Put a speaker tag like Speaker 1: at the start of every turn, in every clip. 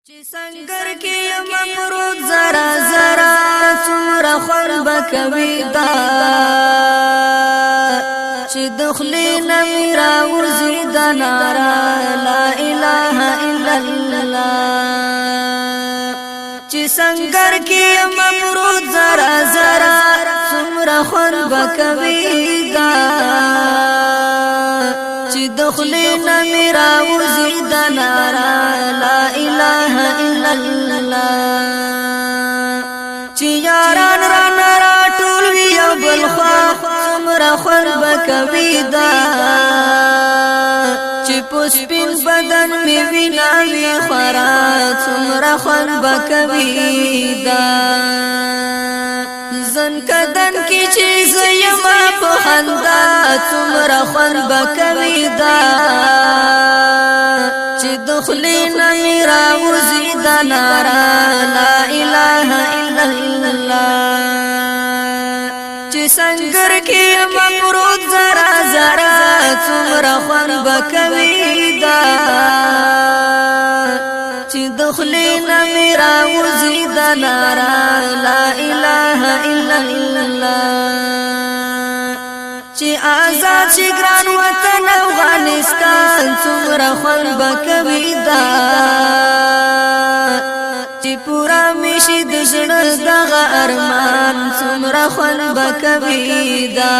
Speaker 1: چې سنگر کې مفروض زرا زرا څومره خور بکوي دا چې دخلي نمیرا وزید نارا لا اله الا الله چې سنگر کې مفروض زرا زرا څومره خور بکوي دا چې دخلي نمیرا وزید نارا لا اله الا الله چې یاران را نرا ټول وی بل خوا څومره خور بکوي دا چې پوسپین بدن می وینا وی خورا څومره خور بکوي دا زن کدن کی چیز یما په خندا څومره خور بکوي دا چې دخلي نمیرا وزید نارا لا اله الا الله چې سنگر کې مفروض زرا زرا څومره خور بکوي دا چې دخلي نمیرا وزید نارا لا اله الا الله چې آزاد شي ګران وطن افغانستان څومره خور بکوي دا چې پورا میشي د زړه دغه ارمان څومره خور بکوي دا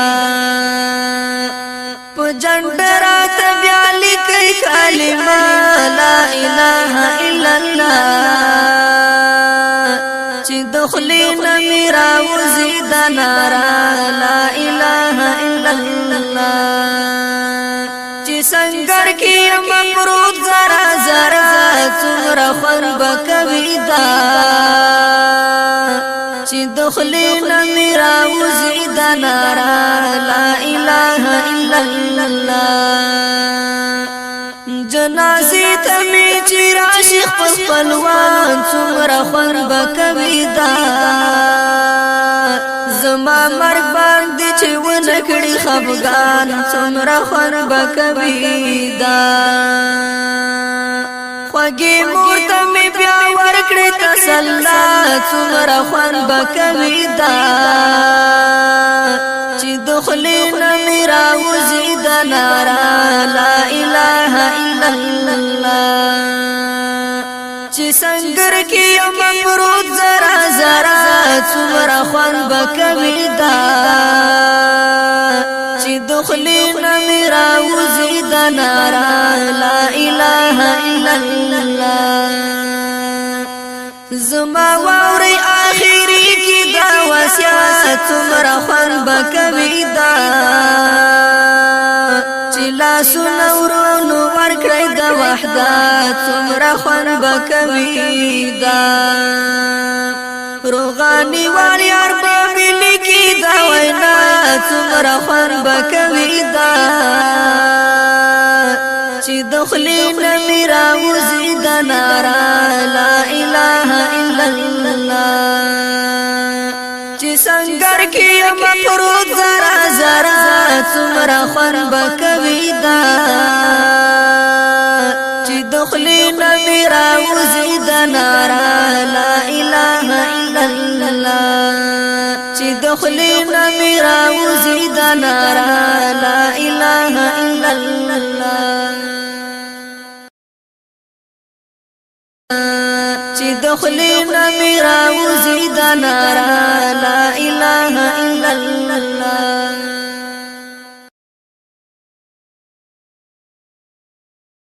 Speaker 1: په جندرات بیا لیکي کلمه لا اله الا الله چې دخلي نمیرا وزید نارا لا اله الا الله چې سنگر کې مفروض زرا زرا څومره خور بکوي دا چې دخلي نمیرا وزید نارا لا اله الا الله جنازې ته می چې راشي خپلوان څومره خور بکوي دا زما مرګ باندې چې ونکړي خفګان څومره خور بکوي دا خوږې مور ته می بیا ورکړي تسلا څومره خور بکوي دا چې دخلي نمیرا وزید نارا لا اله الا الله چې سنگر کې مفروض زرا زرا څومره خور بکوي دا چې دخلي نمیرا وزید نارا لا اله الا الله زما واوري اخري کی دا وصیت څومره خور بکوي دا چې لا سنورونو ورکړی د وحدت څومره خور بکوي دا روغاني والی ارباب لیکي دا وینا څومره خور بکوي دا چې دخلي نمیرا وزید نارا لا اله الا الله چې سنگر کې مفروض زرا زرا څومره خور بکوي دا چې دخلي نمیرا وزید نارا لا اله الا الله چې دخلي نمیرا وزید نارا لا اله الا الله چې دخلي نمیرا وزید نارا لا اله الا الله